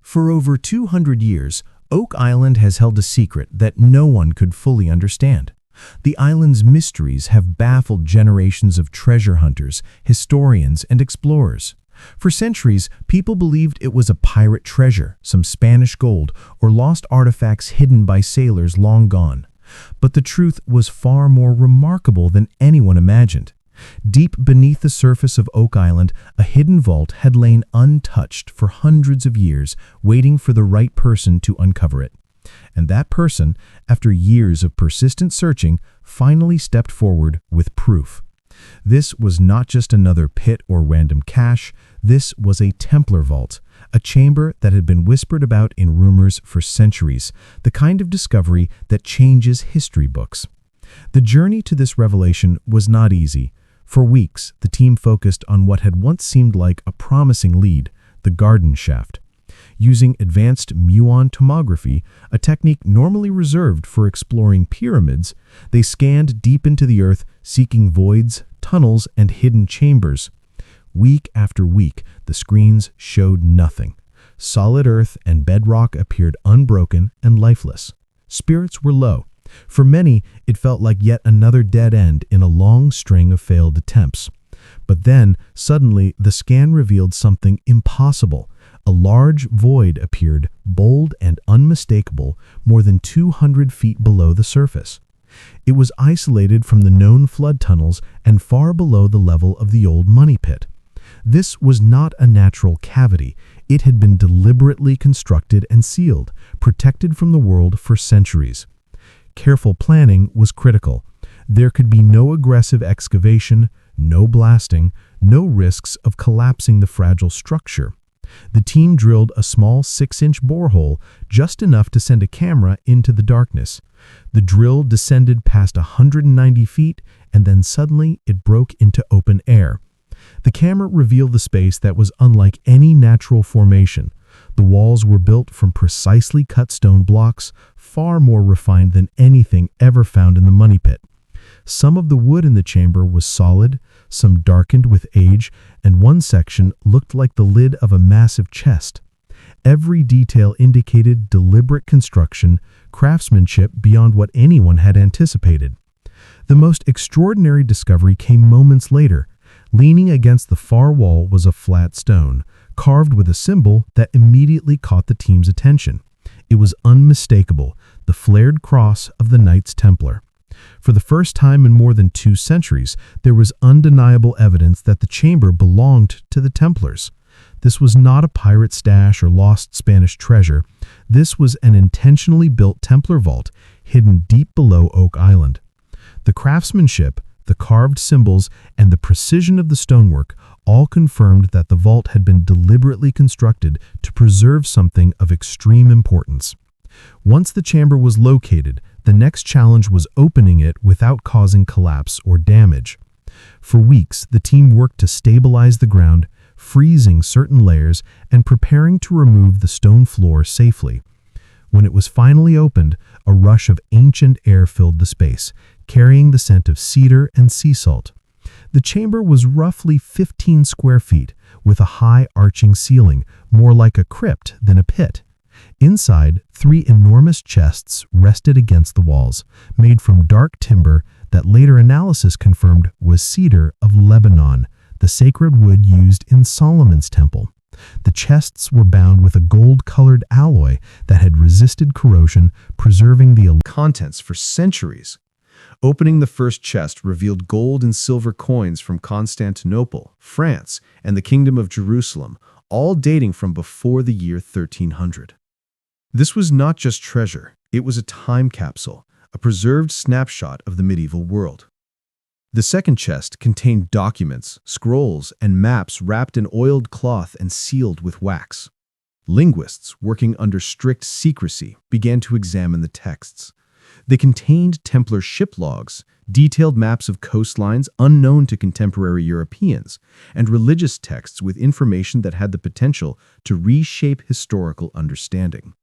For over 200 years, Oak Island has held a secret that no one could fully understand. The island's mysteries have baffled generations of treasure hunters, historians, and explorers. For centuries, people believed it was a pirate treasure, some Spanish gold, or lost artifacts hidden by sailors long gone. But the truth was far more remarkable than anyone imagined. Deep beneath the surface of Oak Island, a hidden vault had lain untouched for hundreds of years, waiting for the right person to uncover it. And that person, after years of persistent searching, finally stepped forward with proof. This was not just another pit or random cache. This was a Templar vault, a chamber that had been whispered about in rumors for centuries, the kind of discovery that changes history books. The journey to this revelation was not easy. For weeks, the team focused on what had once seemed like a promising lead, the garden shaft. Using advanced muon tomography, a technique normally reserved for exploring pyramids, they scanned deep into the earth, seeking voids, tunnels, and hidden chambers. Week after week, the screens showed nothing. Solid earth and bedrock appeared unbroken and lifeless. Spirits were low. For many, it felt like yet another dead end in a long string of failed attempts. But then, suddenly, the scan revealed something impossible. A large void appeared, bold and unmistakable, more than 200 feet below the surface. It was isolated from the known flood tunnels and far below the level of the old money pit. This was not a natural cavity. It had been deliberately constructed and sealed, protected from the world for centuries. Careful planning was critical. There could be no aggressive excavation, no blasting, no risks of collapsing the fragile structure. The team drilled a small 6-inch borehole, just enough to send a camera into the darkness. The drill descended past 190 feet, and then suddenly it broke into open air. The camera revealed the space that was unlike any natural formation. The walls were built from precisely cut stone blocks, far more refined than anything ever found in the money pit. Some of the wood in the chamber was solid, some darkened with age, and one section looked like the lid of a massive chest. Every detail indicated deliberate construction, craftsmanship beyond what anyone had anticipated. The most extraordinary discovery came moments later. Leaning against the far wall was a flat stone, carved with a symbol that immediately caught the team's attention. It was unmistakable, the flared cross of the Knights Templar. For the first time in more than 2 centuries, there was undeniable evidence that the chamber belonged to the Templars. This was not a pirate stash or lost Spanish treasure. This was an intentionally built Templar vault, hidden deep below Oak Island. The craftsmanship, the carved symbols, and the precision of the stonework all confirmed that the vault had been deliberately constructed to preserve something of extreme importance. Once the chamber was located, the next challenge was opening it without causing collapse or damage. For weeks, the team worked to stabilize the ground, freezing certain layers and preparing to remove the stone floor safely. When it was finally opened, a rush of ancient air filled the space, carrying the scent of cedar and sea salt. The chamber was roughly 15 square feet, with a high arching ceiling, more like a crypt than a pit. Inside, 3 enormous chests rested against the walls, made from dark timber that later analysis confirmed was cedar of Lebanon, the sacred wood used in Solomon's temple. The chests were bound with a gold-colored alloy that had resisted corrosion, preserving the contents for centuries. Opening the first chest revealed gold and silver coins from Constantinople, France, and the Kingdom of Jerusalem, all dating from before the year 1300. This was not just treasure, it was a time capsule, a preserved snapshot of the medieval world. The second chest contained documents, scrolls, and maps wrapped in oiled cloth and sealed with wax. Linguists, working under strict secrecy, began to examine the texts. They contained Templar ship logs, detailed maps of coastlines unknown to contemporary Europeans, and religious texts with information that had the potential to reshape historical understanding.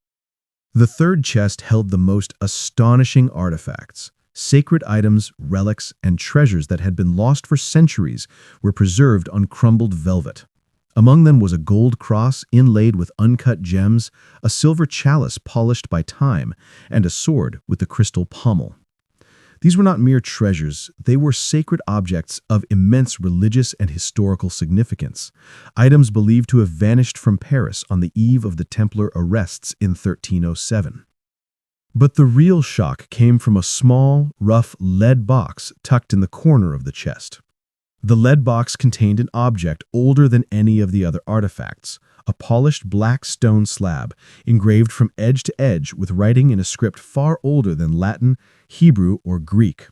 The third chest held the most astonishing artifacts. Sacred items, relics, and treasures that had been lost for centuries were preserved on crumbled velvet. Among them was a gold cross inlaid with uncut gems, a silver chalice polished by time, and a sword with a crystal pommel. These were not mere treasures, they were sacred objects of immense religious and historical significance, items believed to have vanished from Paris on the eve of the Templar arrests in 1307. But the real shock came from a small, rough lead box tucked in the corner of the chest. The lead box contained an object older than any of the other artifacts, a polished black stone slab, engraved from edge to edge with writing in a script far older than Latin, Hebrew, or Greek.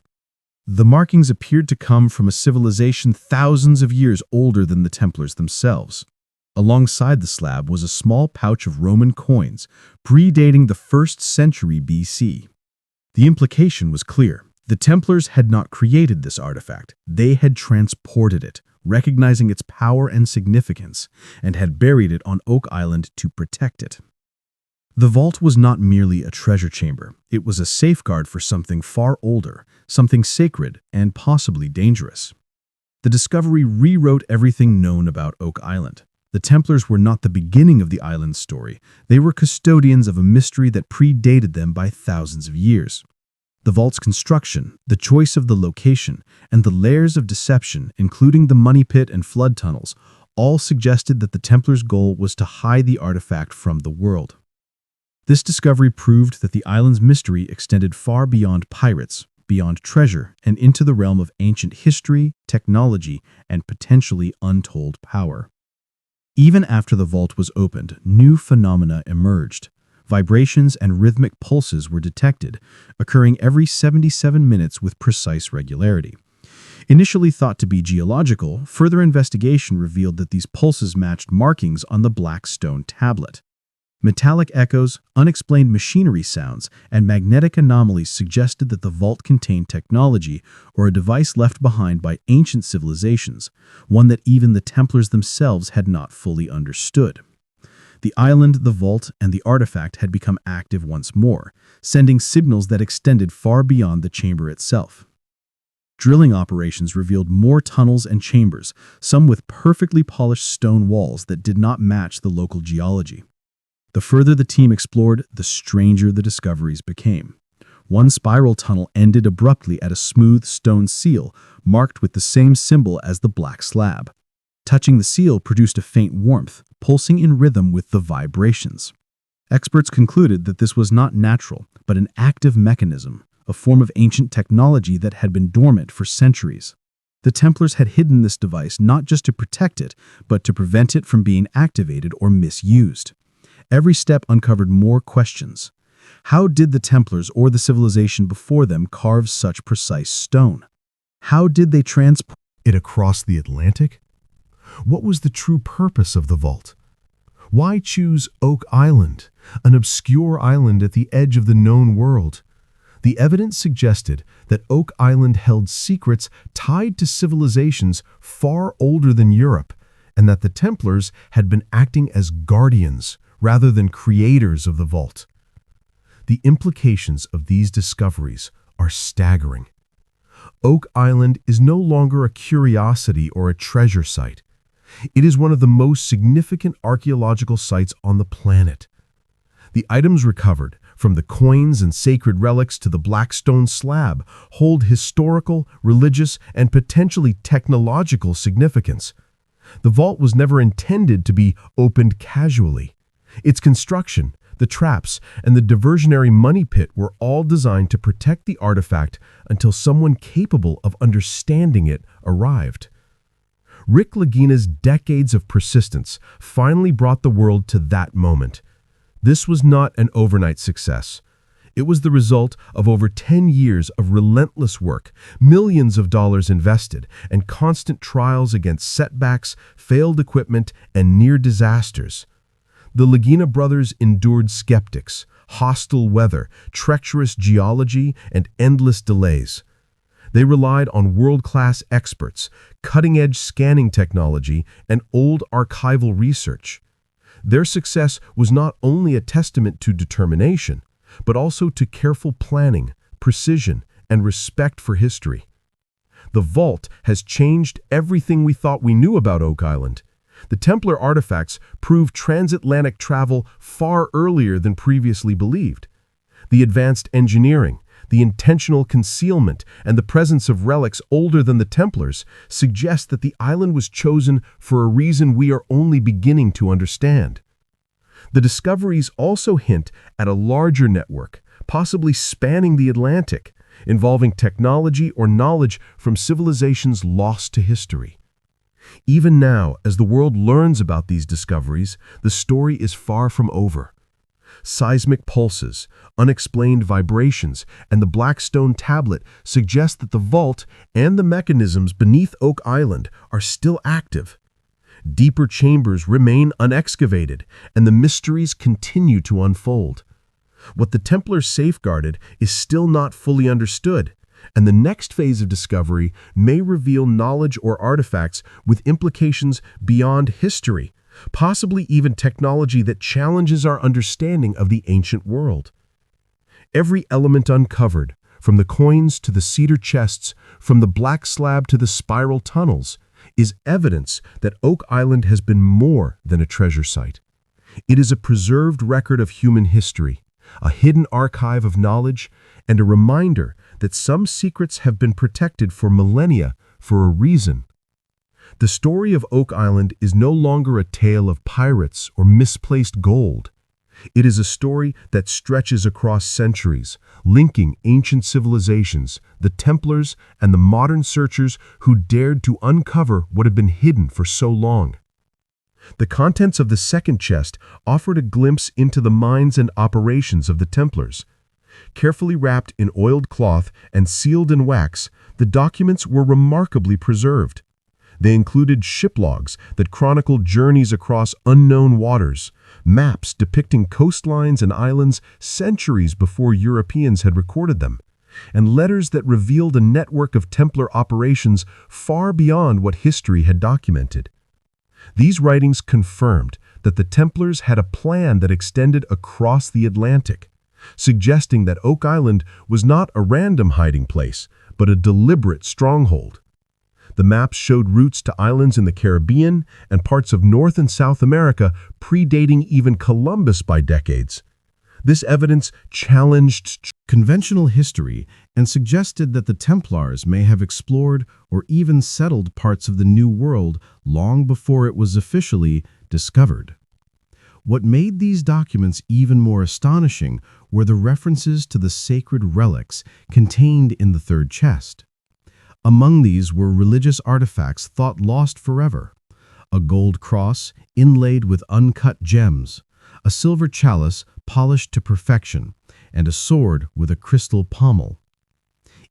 The markings appeared to come from a civilization thousands of years older than the Templars themselves. Alongside the slab was a small pouch of Roman coins, predating the 1st century BC. The implication was clear. The Templars had not created this artifact, they had transported it, recognizing its power and significance, and had buried it on Oak Island to protect it. The vault was not merely a treasure chamber, it was a safeguard for something far older, something sacred and possibly dangerous. The discovery rewrote everything known about Oak Island. The Templars were not the beginning of the island's story, they were custodians of a mystery that predated them by thousands of years. The vault's construction, the choice of the location, and the layers of deception, including the money pit and flood tunnels, all suggested that the Templars' goal was to hide the artifact from the world. This discovery proved that the island's mystery extended far beyond pirates, beyond treasure, and into the realm of ancient history, technology, and potentially untold power. Even after the vault was opened, new phenomena emerged. Vibrations and rhythmic pulses were detected, occurring every 77 minutes with precise regularity. Initially thought to be geological, further investigation revealed that these pulses matched markings on the black stone tablet. Metallic echoes, unexplained machinery sounds, and magnetic anomalies suggested that the vault contained technology or a device left behind by ancient civilizations, one that even the Templars themselves had not fully understood. The island, the vault, and the artifact had become active once more, sending signals that extended far beyond the chamber itself. Drilling operations revealed more tunnels and chambers, some with perfectly polished stone walls that did not match the local geology. The further the team explored, the stranger the discoveries became. One spiral tunnel ended abruptly at a smooth stone seal, marked with the same symbol as the black slab. Touching the seal produced a faint warmth, pulsing in rhythm with the vibrations. Experts concluded that this was not natural, but an active mechanism, a form of ancient technology that had been dormant for centuries. The Templars had hidden this device not just to protect it, but to prevent it from being activated or misused. Every step uncovered more questions. How did the Templars or the civilization before them carve such precise stone? How did they transport it across the Atlantic? What was the true purpose of the vault? Why choose Oak Island, an obscure island at the edge of the known world? The evidence suggested that Oak Island held secrets tied to civilizations far older than Europe, and that the Templars had been acting as guardians rather than creators of the vault. The implications of these discoveries are staggering. Oak Island is no longer a curiosity or a treasure site. It is one of the most significant archaeological sites on the planet. The items recovered, from the coins and sacred relics to the black stone slab, hold historical, religious, and potentially technological significance. The vault was never intended to be opened casually. Its construction, the traps, and the diversionary money pit were all designed to protect the artifact until someone capable of understanding it arrived. Rick Lagina's decades of persistence finally brought the world to that moment. This was not an overnight success. It was the result of over 10 years of relentless work, millions of dollars invested, and constant trials against setbacks, failed equipment, and near disasters. The Lagina brothers endured skeptics, hostile weather, treacherous geology, and endless delays. They relied on world-class experts, cutting-edge scanning technology, and old archival research. Their success was not only a testament to determination, but also to careful planning, precision, and respect for history. The vault has changed everything we thought we knew about Oak Island. The Templar artifacts prove transatlantic travel far earlier than previously believed. The advanced engineering, the intentional concealment, and the presence of relics older than the Templars suggest that the island was chosen for a reason we are only beginning to understand. The discoveries also hint at a larger network, possibly spanning the Atlantic, involving technology or knowledge from civilizations lost to history. Even now, as the world learns about these discoveries, the story is far from over. Seismic pulses, unexplained vibrations, and the black stone tablet suggest that the vault and the mechanisms beneath Oak Island are still active. Deeper chambers remain unexcavated, and the mysteries continue to unfold. What the Templars safeguarded is still not fully understood, and the next phase of discovery may reveal knowledge or artifacts with implications beyond history, possibly even technology that challenges our understanding of the ancient world. Every element uncovered, from the coins to the cedar chests, from the black slab to the spiral tunnels, is evidence that Oak Island has been more than a treasure site. It is a preserved record of human history, a hidden archive of knowledge, and a reminder that some secrets have been protected for millennia for a reason. The story of Oak Island is no longer a tale of pirates or misplaced gold. It is a story that stretches across centuries, linking ancient civilizations, the Templars, and the modern searchers who dared to uncover what had been hidden for so long. The contents of the second chest offered a glimpse into the minds and operations of the Templars. Carefully wrapped in oiled cloth and sealed in wax, the documents were remarkably preserved. They included ship logs that chronicled journeys across unknown waters, maps depicting coastlines and islands centuries before Europeans had recorded them, and letters that revealed a network of Templar operations far beyond what history had documented. These writings confirmed that the Templars had a plan that extended across the Atlantic, suggesting that Oak Island was not a random hiding place, but a deliberate stronghold. The maps showed routes to islands in the Caribbean and parts of North and South America predating even Columbus by decades. This evidence challenged conventional history and suggested that the Templars may have explored or even settled parts of the New World long before it was officially discovered. What made these documents even more astonishing were the references to the sacred relics contained in the third chest. Among these were religious artifacts thought lost forever: a gold cross inlaid with uncut gems, a silver chalice polished to perfection, and a sword with a crystal pommel.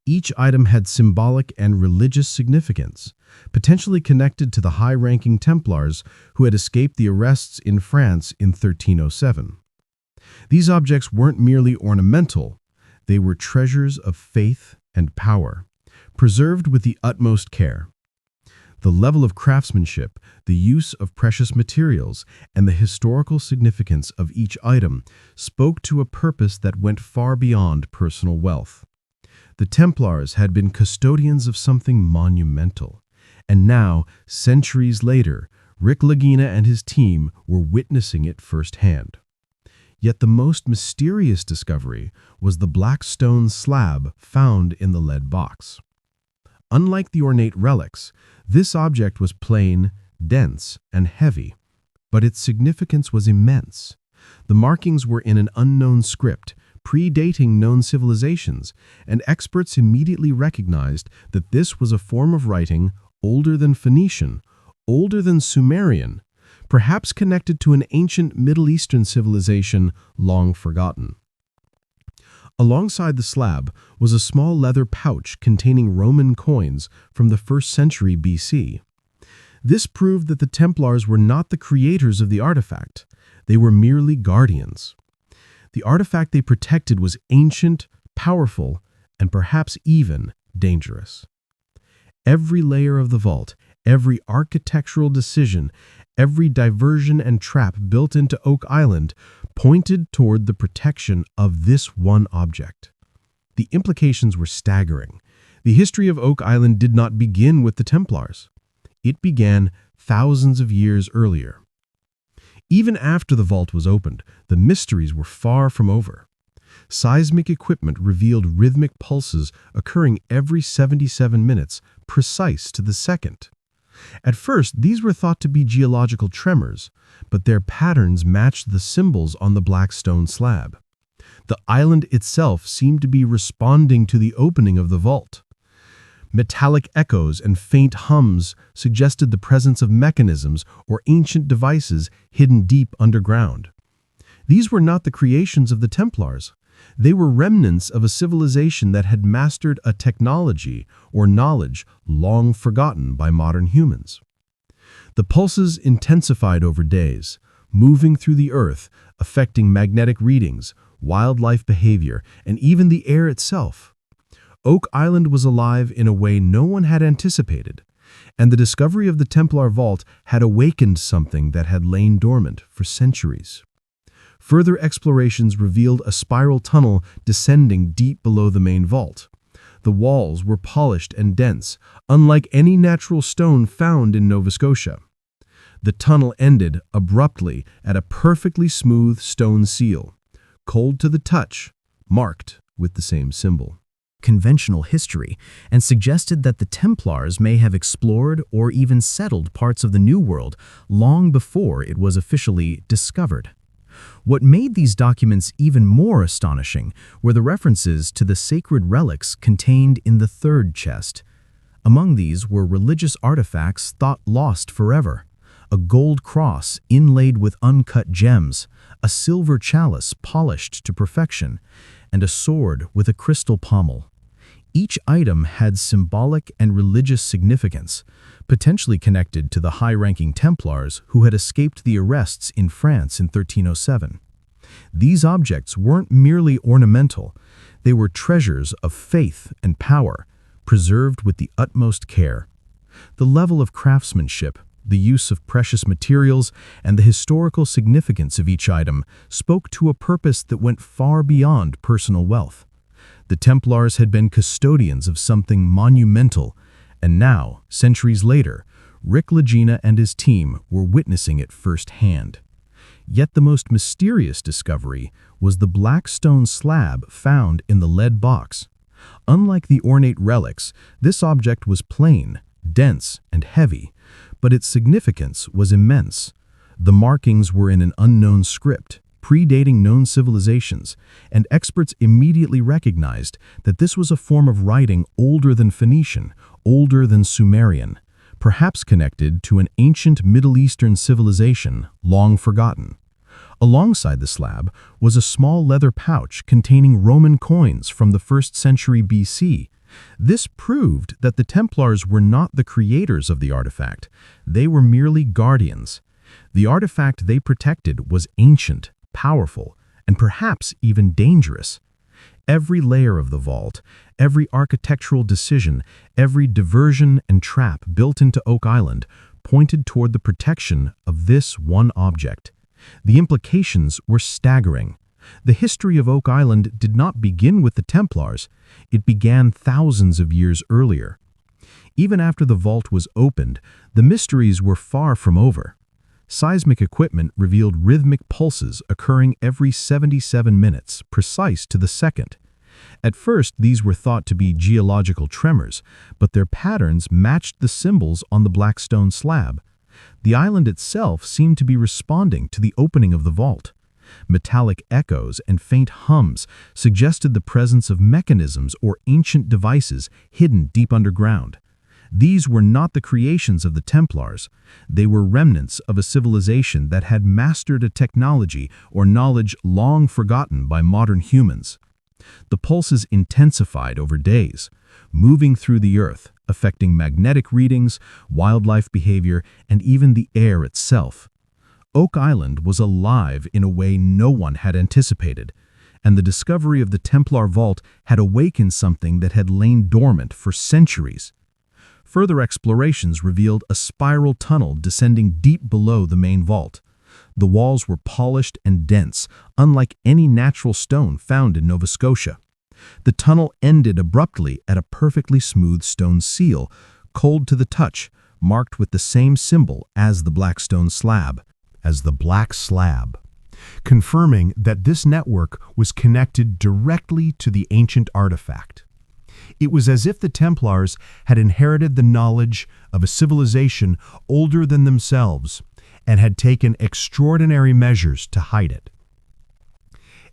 Each item had symbolic and religious significance, potentially connected to the high-ranking Templars who had escaped the arrests in France in 1307. These objects weren't merely ornamental, they were treasures of faith and power, preserved with the utmost care. The level of craftsmanship, the use of precious materials, and the historical significance of each item spoke to a purpose that went far beyond personal wealth. The Templars had been custodians of something monumental, and now, centuries later, Lagina and his team were witnessing it firsthand. Yet the most mysterious discovery was the black stone slab found in the lead box. Unlike the ornate relics, this object was plain, dense, and heavy, but its significance was immense. The markings were in an unknown script, predating known civilizations, and experts immediately recognized that this was a form of writing older than Phoenician, older than Sumerian, perhaps connected to an ancient Middle Eastern civilization long forgotten. Alongside the slab was a small leather pouch containing Roman coins from the 1st century BC. This proved that the Templars were not the creators of the artifact. They were merely guardians. The artifact they protected was ancient, powerful, and perhaps even dangerous. Every layer of the vault, every architectural decision, every diversion and trap built into Oak Island pointed toward the protection of this one object. The implications were staggering. The history of Oak Island did not begin with the Templars. It began thousands of years earlier. Even after the vault was opened, the mysteries were far from over. Seismic equipment revealed rhythmic pulses occurring every 77 minutes, precise to the second. At first, these were thought to be geological tremors, but their patterns matched the symbols on the black stone slab. The island itself seemed to be responding to the opening of the vault. Metallic echoes and faint hums suggested the presence of mechanisms or ancient devices hidden deep underground. These were not the creations of the Templars. They were remnants of a civilization that had mastered a technology or knowledge long forgotten by modern humans. The pulses intensified over days, moving through the earth, affecting magnetic readings, wildlife behavior, and even the air itself. Oak Island was alive in a way no one had anticipated, and the discovery of the Templar vault had awakened something that had lain dormant for centuries. Further explorations revealed a spiral tunnel descending deep below the main vault. The walls were polished and dense, unlike any natural stone found in Nova Scotia. The tunnel ended abruptly at a perfectly smooth stone seal, cold to the touch, marked with the same symbol. Conventional history and suggested that the Templars may have explored or even settled parts of the New World long before it was officially discovered. What made these documents even more astonishing were the references to the sacred relics contained in the third chest. Among these were religious artifacts thought lost forever: a gold cross inlaid with uncut gems, a silver chalice polished to perfection, and a sword with a crystal pommel. Each item had symbolic and religious significance, potentially connected to the high-ranking Templars who had escaped the arrests in France in 1307. These objects weren't merely ornamental, they were treasures of faith and power, preserved with the utmost care. The level of craftsmanship, the use of precious materials, and the historical significance of each item spoke to a purpose that went far beyond personal wealth. The Templars had been custodians of something monumental, and now, centuries later, Lagina and his team were witnessing it firsthand. Yet the most mysterious discovery was the black stone slab found in the lead box. Unlike the ornate relics, this object was plain, dense, and heavy, but its significance was immense. The markings were in an unknown script, predating known civilizations, and experts immediately recognized that this was a form of writing older than Phoenician, older than Sumerian, perhaps connected to an ancient Middle Eastern civilization long forgotten. Alongside the slab was a small leather pouch containing Roman coins from the 1st century BC. This proved that the Templars were not the creators of the artifact, they were merely guardians. The artifact they protected was ancient, powerful, and perhaps even dangerous. Every layer of the vault, every architectural decision, every diversion and trap built into Oak Island pointed toward the protection of this one object. The implications were staggering. The history of Oak Island did not begin with the Templars, it began thousands of years earlier. Even after the vault was opened, the mysteries were far from over. Seismic equipment revealed rhythmic pulses occurring every 77 minutes, precise to the second. At first, these were thought to be geological tremors, but their patterns matched the symbols on the black stone slab. The island itself seemed to be responding to the opening of the vault. Metallic echoes and faint hums suggested the presence of mechanisms or ancient devices hidden deep underground. These were not the creations of the Templars. They were remnants of a civilization that had mastered a technology or knowledge long forgotten by modern humans. The pulses intensified over days, moving through the earth, affecting magnetic readings, wildlife behavior, and even the air itself. Oak Island was alive in a way no one had anticipated, and the discovery of the Templar vault had awakened something that had lain dormant for centuries. Further explorations revealed a spiral tunnel descending deep below the main vault. The walls were polished and dense, unlike any natural stone found in Nova Scotia. The tunnel ended abruptly at a perfectly smooth stone seal, cold to the touch, marked with the same symbol as the black stone slab, confirming that this network was connected directly to the ancient artifact. It was as if the Templars had inherited the knowledge of a civilization older than themselves and had taken extraordinary measures to hide it.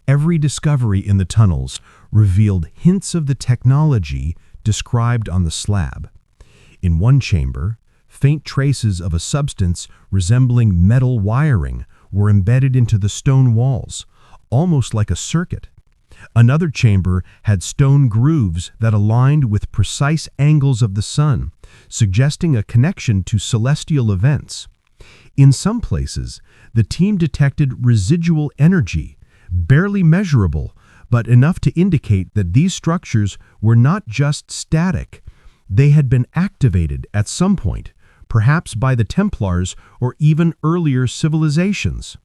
Every discovery in the tunnels revealed hints of the technology described on the slab. In one chamber, faint traces of a substance resembling metal wiring were embedded into the stone walls, almost like a circuit. Another chamber had stone grooves that aligned with precise angles of the sun, suggesting a connection to celestial events. In some places, the team detected residual energy, barely measurable, but enough to indicate that these structures were not just static. They had been activated at some point, perhaps by the Templars or even earlier civilizations.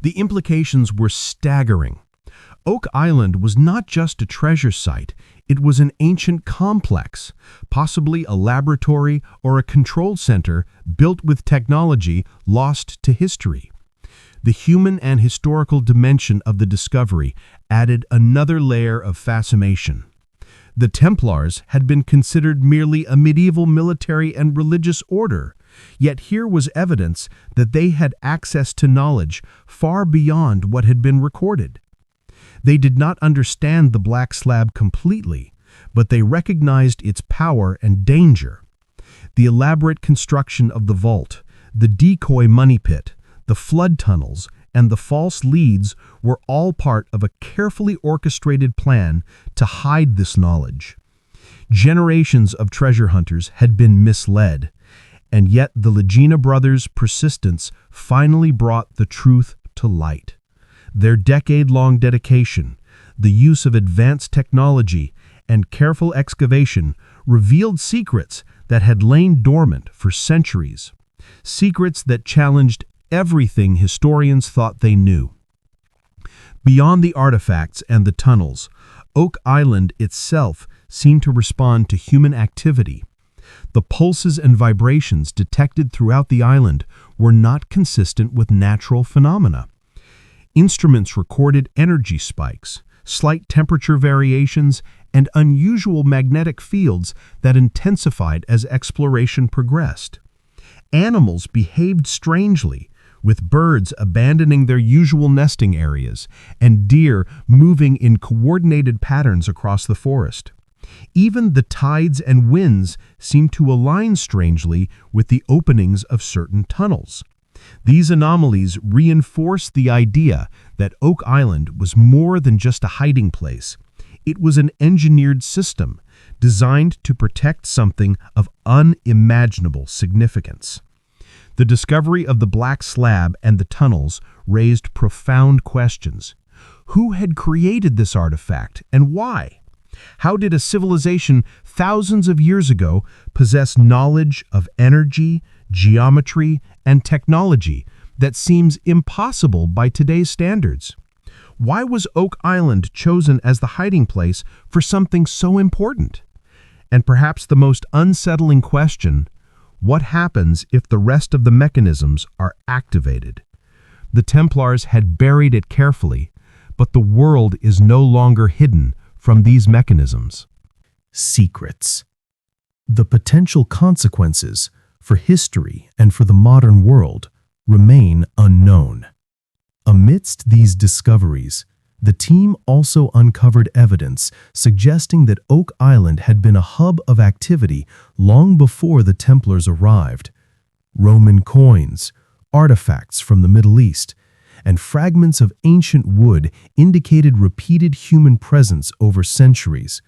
The implications were staggering. Oak Island was not just a treasure site, it was an ancient complex, possibly a laboratory or a control center built with technology lost to history. The human and historical dimension of the discovery added another layer of fascination. The Templars had been considered merely a medieval military and religious order, yet here was evidence that they had access to knowledge far beyond what had been recorded. They did not understand the black slab completely, but they recognized its power and danger. The elaborate construction of the vault, the decoy money pit, the flood tunnels, and the false leads were all part of a carefully orchestrated plan to hide this knowledge. Generations of treasure hunters had been misled, and yet the Lagina brothers' persistence finally brought the truth to light. Their decade-long dedication, the use of advanced technology, and careful excavation revealed secrets that had lain dormant for centuries, secrets that challenged everything historians thought they knew. Beyond the artifacts and the tunnels, Oak Island itself seemed to respond to human activity. The pulses and vibrations detected throughout the island were not consistent with natural phenomena. Instruments recorded energy spikes, slight temperature variations, and unusual magnetic fields that intensified as exploration progressed. Animals behaved strangely, with birds abandoning their usual nesting areas and deer moving in coordinated patterns across the forest. Even the tides and winds seemed to align strangely with the openings of certain tunnels. These anomalies reinforce the idea that Oak Island was more than just a hiding place. It was an engineered system designed to protect something of unimaginable significance. The discovery of the black slab and the tunnels raised profound questions. Who had created this artifact and why? How did a civilization thousands of years ago possess knowledge of energy, geometry, and technology that seems impossible by today's standards? Why was Oak Island chosen as the hiding place for something so important? And perhaps the most unsettling question, what happens if the rest of the mechanisms are activated? The Templars had buried it carefully, but the world is no longer hidden from these mechanisms. Secrets. The potential consequences for history and for the modern world remain unknown. Amidst these discoveries, the team also uncovered evidence suggesting that Oak Island had been a hub of activity long before the Templars arrived. Roman coins, artifacts from the Middle East, and fragments of ancient wood indicated repeated human presence over centuries.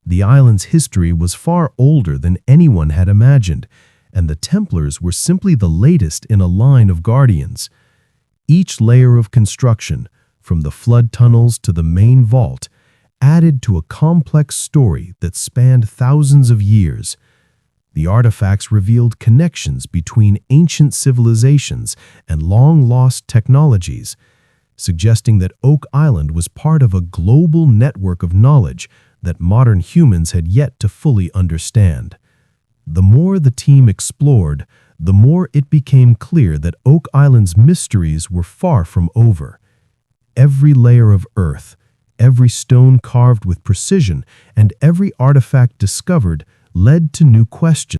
The island's history was far older than anyone had imagined, and the Templars were simply the latest in a line of guardians. Each layer of construction, from the flood tunnels to the main vault, added to a complex story that spanned thousands of years. The artifacts revealed connections between ancient civilizations and long-lost technologies, suggesting that Oak Island was part of a global network of knowledge that modern humans had yet to fully understand. The more the team explored, the more it became clear that Oak Island's mysteries were far from over. Every layer of earth, every stone carved with precision, and every artifact discovered led to new questions.